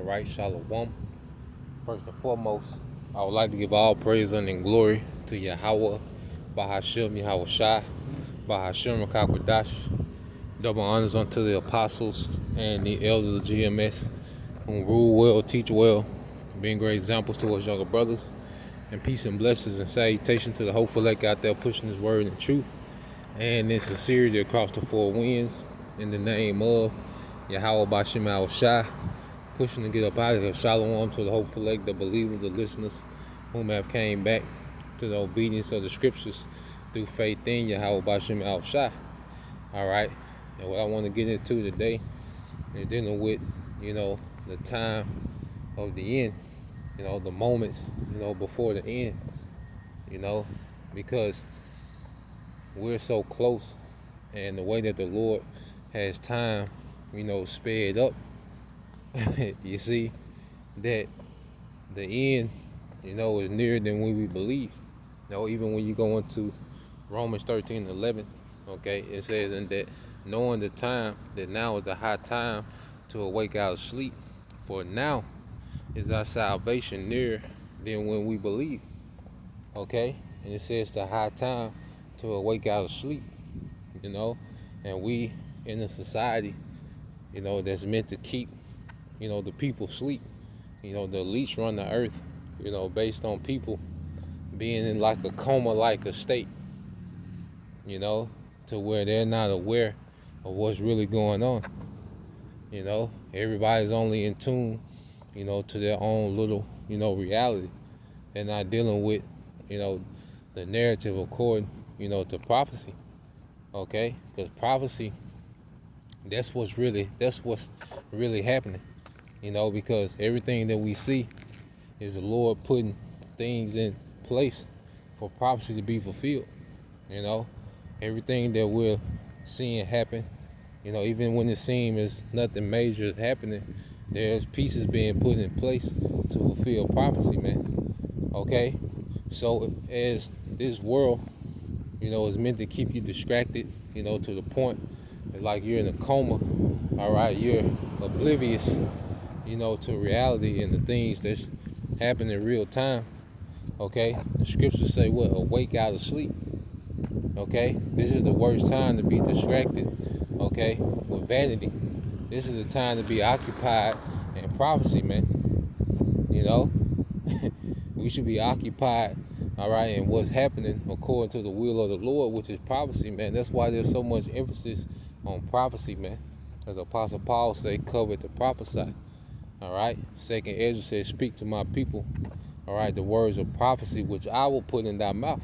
All right, Shalom. First and foremost, I would like to give all praise and glory to Yahweh, Bahashim Yahweh Shai, Bahashim Rakakwadash. Double honors unto the apostles and the elders of GMS, who rule well, teach well, being great examples to us younger brothers. And peace and blessings and salutation to the hopeful elect out there pushing His word and truth and in sincerity across the four winds. In the name of Yahweh Bashim Al Shai, pushing to get up out of here. Shalom to the hopeful elect, the believers, the listeners, whom have came back to the obedience of the scriptures through faith in Yahweh Bashim Al Shai. All right, and what I want to get into today is dealing with, the time of the end, the moments, before the end, because we're so close, and the way that the Lord has time, sped up, you see that the end, is nearer than we believe. Even when you go into Romans 13:11, okay, it says, and that knowing the time, that now is the high time to awake out of sleep, for now is our salvation nearer than when we believe. Okay, and it says the high time to awake out of sleep, and we in a society, that's meant to keep, the people sleep. The elites run the earth, based on people being in like a coma-like a state, to where they're not aware of what's really going on. Everybody's only in tune, to their own little, reality. They're not dealing with, the narrative according, to prophecy. Okay? Because prophecy, that's what's really happening. Because everything that we see is the Lord putting things in place for prophecy to be fulfilled. Everything that we're seeing happen, even when it seems as nothing major is happening, there's pieces being put in place to fulfill prophecy, man. Okay? So as this world, is meant to keep you distracted, to the point that like you're in a coma, all right, you're oblivious, to reality and the things that's happening in real time. Okay? The scriptures say what? Awake out of sleep. Okay? This is the worst time to be distracted, okay, with vanity. This is the time to be occupied in prophecy, man. We should be occupied, all right, in what's happening according to the will of the Lord, which is prophecy, man. That's why there's so much emphasis on prophecy, man. As Apostle Paul say, covered to prophesy. All right. Second Ezra says, speak to my people, all right, the words of prophecy which I will put in thy mouth.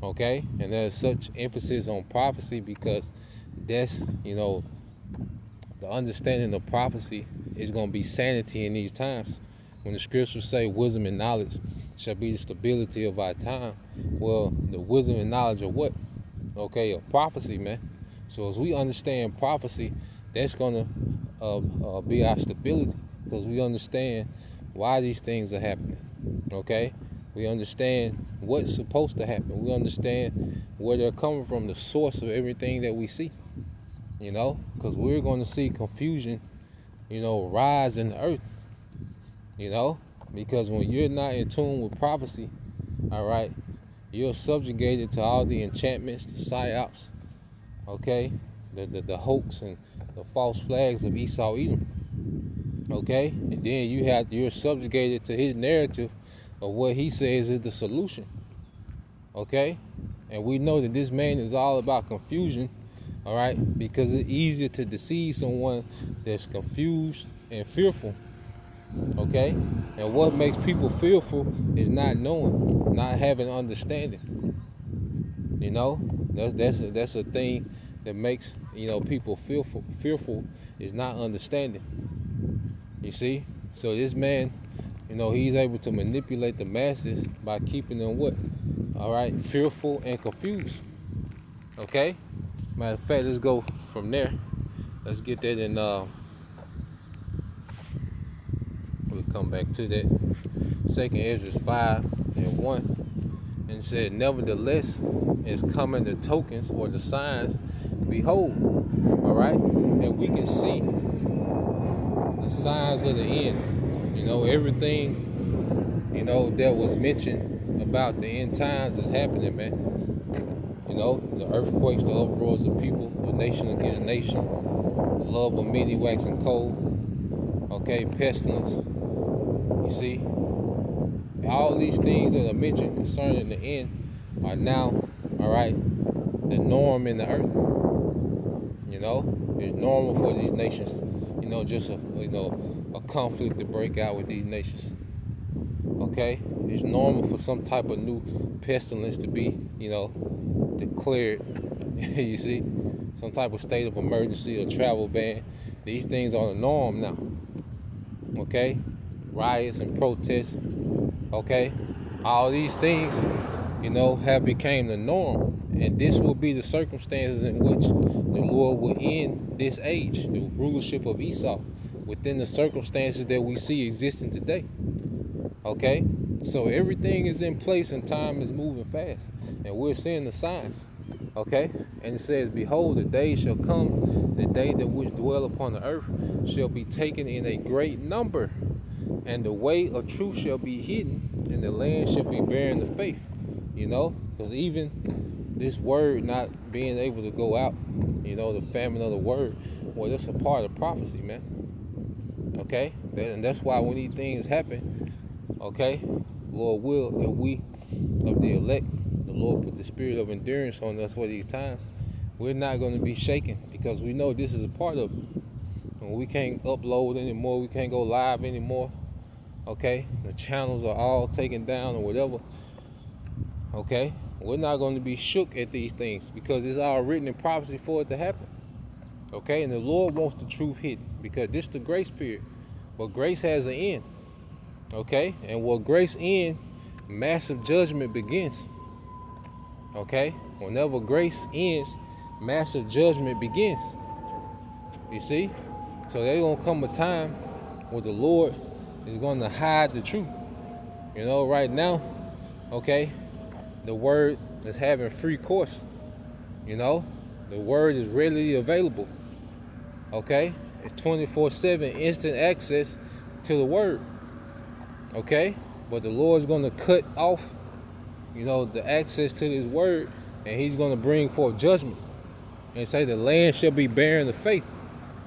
Okay? And there's such emphasis on prophecy because that's, the understanding of prophecy is going to be sanity in these times. When the scriptures say wisdom and knowledge shall be the stability of our time, well, the wisdom and knowledge of what? Okay, of prophecy, man. So as we understand prophecy, that's going to be our stability, because we understand why these things are happening. Okay? We understand what's supposed to happen. We understand where they're coming from, the source of everything that we see. Because we're going to see confusion, rise in the earth. Because when you're not in tune with prophecy, all right, you're subjugated to all the enchantments, the psyops, okay, the hoax and the false flags of Esau Edom. Okay? And then you're subjugated to his narrative of what he says is the solution. Okay? And we know that this man is all about confusion, all right? Because it's easier to deceive someone that's confused and fearful. Okay? And what makes people fearful is not knowing, not having understanding. That's a thing that makes, people fearful is not understanding. You see? So this man, he's able to manipulate the masses by keeping them what? All right, fearful and confused. Okay? Matter of fact, let's go from there. Let's get that in, we'll come back to that. Second Ezra 5:1. And said, nevertheless, is coming the tokens or the signs, behold, all right? And we can see the signs of the end. You know, everything, you know, that was mentioned about the end times is happening, man. You know, the earthquakes, the uproars of people, the nation against nation, the love of many waxing cold, okay, pestilence. You see, all these things that are mentioned concerning the end are now, all right, the norm in the earth. You know, it's normal for these nations, you know, just a conflict to break out with these nations. Okay, it's normal for some type of new pestilence to be, you know, declared. You see, some type of state of emergency or travel ban. These things are the norm now. Okay, riots and protests. Okay, all these things, you know, have become the norm, and this will be the circumstances in which the Lord will end this age, the rulership of Esau, within the circumstances that we see existing today. Okay, so everything is in place and time is moving fast, and we're seeing the signs. Okay, and it says, behold, the day shall come, the day that which dwell upon the earth shall be taken in a great number, and the way of truth shall be hidden, and the land shall be barren of faith. You know, because even this word not being able to go out, you know, the famine of the word, well, that's a part of prophecy, man. Okay, and that's why when these things happen, okay, Lord will, that we of the elect, the Lord put the spirit of endurance on us for these times. We're not going to be shaken because we know this is a part of it. And we can't upload anymore, we can't go live anymore. Okay, the channels are all taken down or whatever. Okay, we're not going to be shook at these things because it's all written in prophecy for it to happen. Okay, and the Lord wants the truth hidden because this is the grace period. But grace has an end. Okay, and where grace ends, massive judgment begins. Okay, whenever grace ends, massive judgment begins. You see, so there's gonna come a time where the Lord is gonna hide the truth. You know, right now, okay, the word is having free course. You know, the word is readily available. Okay, it's 24/7 instant access to the word. Okay, but the Lord's going to cut off, you know, the access to this word, and he's going to bring forth judgment and say the land shall be barren of faith,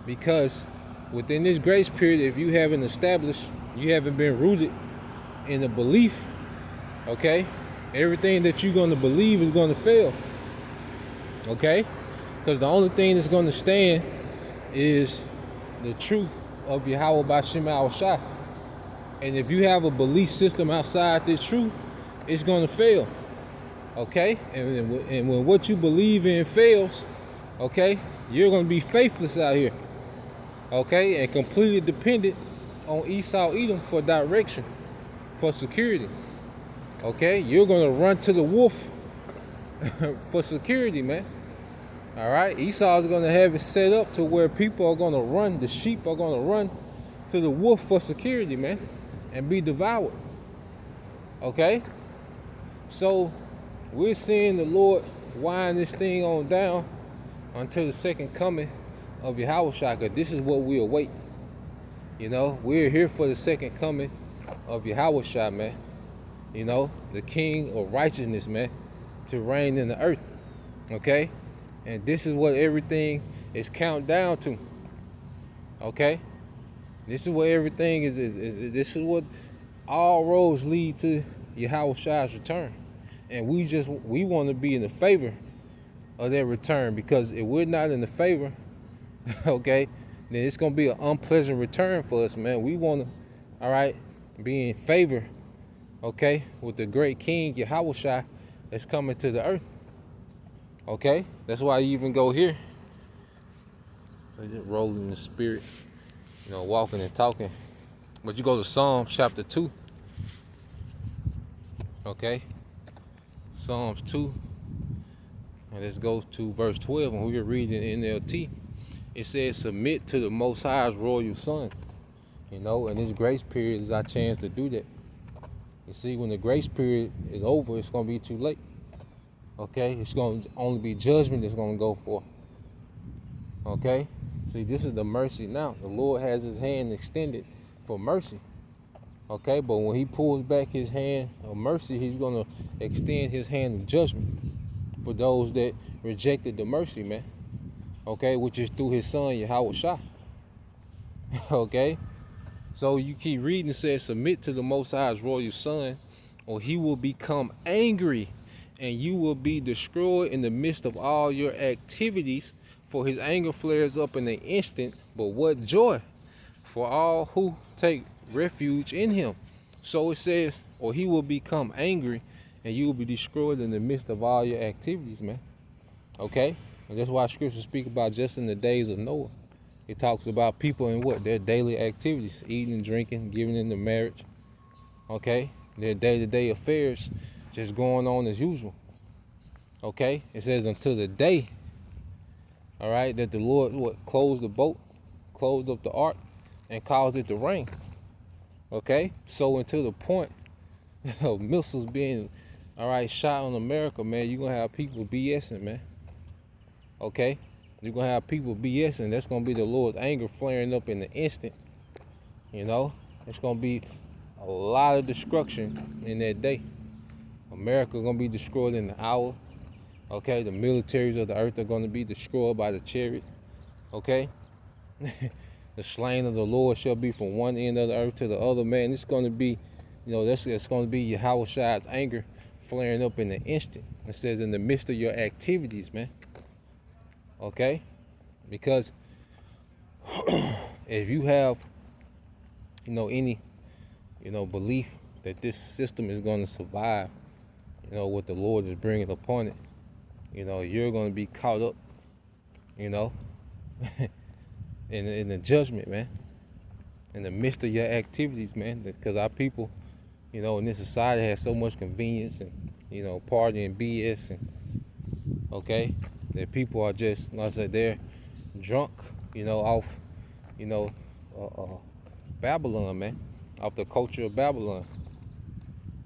because within this grace period, if you haven't established, you haven't been rooted in the belief, okay, everything that you're going to believe is going to fail. Okay, because the only thing that's going to stand is the truth of Yahweh B'Shem Yahushua. And if you have a belief system outside this truth, it's going to fail. Okay? And when what you believe in fails, okay, you're going to be faithless out here. Okay? And completely dependent on Esau Edom for direction, for security. Okay? You're going to run to the wolf for security, man. All right? Esau is going to have it set up to where people are going to run, the sheep are going to run to the wolf for security, man, and be devoured. Okay? So we're seeing the Lord wind this thing on down until the second coming of Yahushua, because this is what we await. You know, we're here for the second coming of Yahushua, man. You know, the King of righteousness, man, to reign in the earth. Okay? And this is what everything is count down to. Okay? This is what everything is this is what all roads lead to Yahushua's return. And we want to be in the favor of that return, because if we're not in the favor, okay, then it's going to be an unpleasant return for us, man. We want to, all right, be in favor, okay, with the great King Yahushua that's coming to the earth. Okay, that's why you even go here. So just rolling in the spirit, you know, walking and talking. But you go to Psalms chapter 2. Okay, Psalms 2. And let's go to verse 12. When we were reading NLT, it says, submit to the Most High's royal Son. You know, and this grace period is our chance to do that. You see, when the grace period is over, it's going to be too late. Okay, it's going to only be judgment that's going to go for. Okay, See, this is the mercy now. The Lord has his hand extended for mercy. Okay, but when he pulls back his hand of mercy, he's going to extend his hand of judgment for those that rejected the mercy, man. Okay, which is through his son, Yahweh Shah. Okay, so you keep reading, it says, submit to the Most High's royal son, or he will become angry, and you will be destroyed in the midst of all your activities, for his anger flares up in an instant. But what joy for all who take refuge in him. So it says, or he will become angry, and you will be destroyed in the midst of all your activities, man. Okay, and that's why scriptures speak about just in the days of Noah. It talks about people in what? Their daily activities, eating and drinking, giving into marriage. Okay, their day-to-day affairs just going on as usual. Okay, it says until the day, all right, that the Lord closed the boat, closed up the ark, and caused it to rain. Okay, so until the point of missiles being, all right, shot on America, man, you're gonna have people BSing, man. Okay, you're gonna have people BSing. That's gonna be the Lord's anger flaring up in the instant. You know, it's gonna be a lot of destruction in that day. America gonna be destroyed in the hour. Okay, the militaries of the earth are gonna be destroyed by the chariot. Okay. The slain of the Lord shall be from one end of the earth to the other. Man, it's going to be, you know, it's going to be Yahweh Shai's anger flaring up in an instant. It says in the midst of your activities, man. Okay? Because if you have, you know, any, you know, belief that this system is going to survive, you know, what the Lord is bringing upon it, you know, you're going to be caught up, you know, in the judgment, man, in the midst of your activities, man, because our people, you know, in this society has so much convenience and, you know, partying BS, and okay, that people are just, like I said, they're drunk, you know, off, you know, Babylon, man, off the culture of Babylon.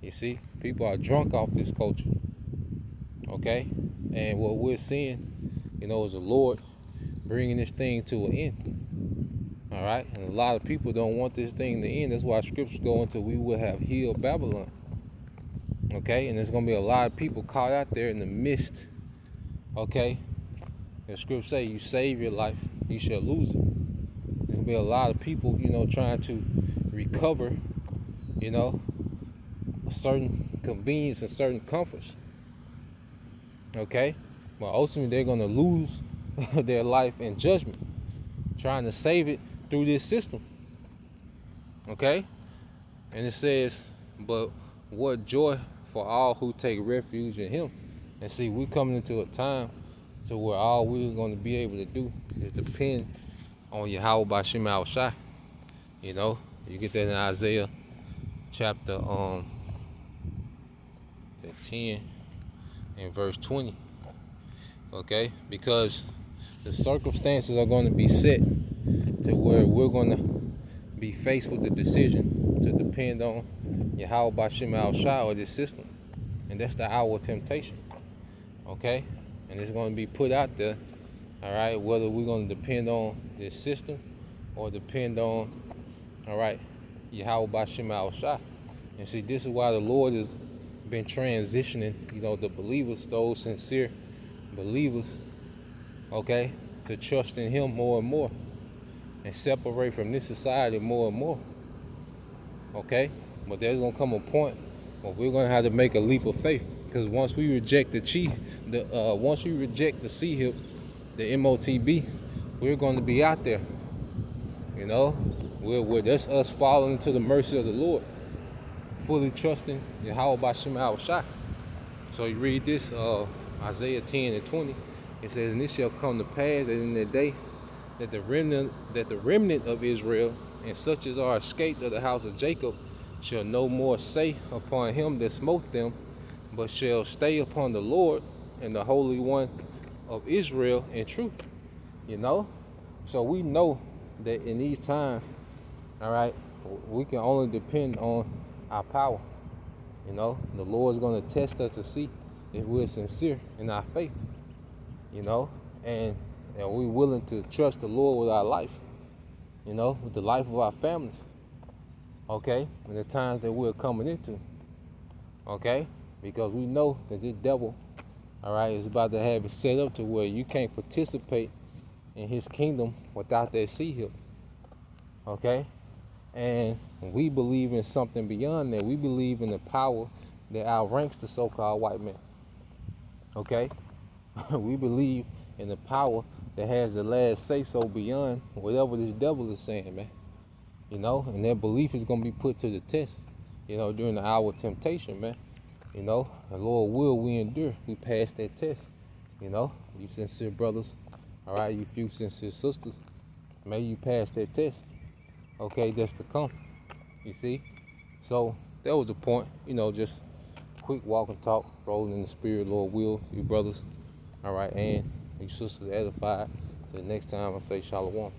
You see, people are drunk off this culture. Okay, and what we're seeing, you know, is the Lord bringing this thing to an end. All right, and a lot of people don't want this thing to end. That's why scriptures go into we will have healed Babylon. Okay, and there's gonna be a lot of people caught out there in the midst. Okay, the scriptures say you save your life, you shall lose it. There'll be a lot of people, you know, trying to recover, you know, a certain convenience and certain comforts. Okay, but ultimately they're gonna lose their life in judgment, trying to save it through this system. Okay, and it says, but what joy for all who take refuge in him. And see, we're coming into a time to where all we're going to be able to do is depend on Yahweh B'Shem Al Shai. You know, you get that in Isaiah chapter 10 and verse 20. Okay, because the circumstances are going to be set to where we're going to be faced with the decision to depend on Yahweh B'Shem Al Shai or this system. And that's the hour of temptation. Okay, and it's going to be put out there, all right, whether we're going to depend on this system or depend on, all right, Yahweh B'Shem Al Shai. And see, this is why the Lord has been transitioning, you know, the believers, those sincere believers, okay, to trust in him more and more and separate from this society more and more. Okay, but there's going to come a point where we're going to have to make a leap of faith. Because once we reject once we reject the C-HIP, the MOTB, we're going to be out there. You know, that's us falling into the mercy of the Lord, fully trusting Yahweh B'Shem Al Shai. So you read this, Isaiah 10 and 20. It says, and it shall come to pass that in the day that the remnant of Israel and such as are escaped of the house of Jacob shall no more say upon him that smote them, but shall stay upon the Lord and the Holy One of Israel in truth. You know? So we know that in these times, all right, we can only depend on our power. You know? The Lord's going to test us to see if we're sincere in our faith. You know? And And we willing to trust the Lord with our life, with the life of our families, okay? And the times that we're coming into, okay? Because we know that this devil, all right, is about to have it set up to where you can't participate in his kingdom without that seal, okay? And we believe in something beyond that. We believe in the power that outranks the so-called white man, okay? We believe in the power that has the last say-so beyond whatever this devil is saying, man. And that belief is going to be put to the test, during the hour of temptation, man. The Lord will we endure. We pass that test, You sincere brothers, all right, you few sincere sisters, may you pass that test, okay, that's to come, you see? So that was the point, just quick walk and talk, rolling in the spirit, Lord will, you brothers, all right, and you sisters edified. Till next time, I say shalom.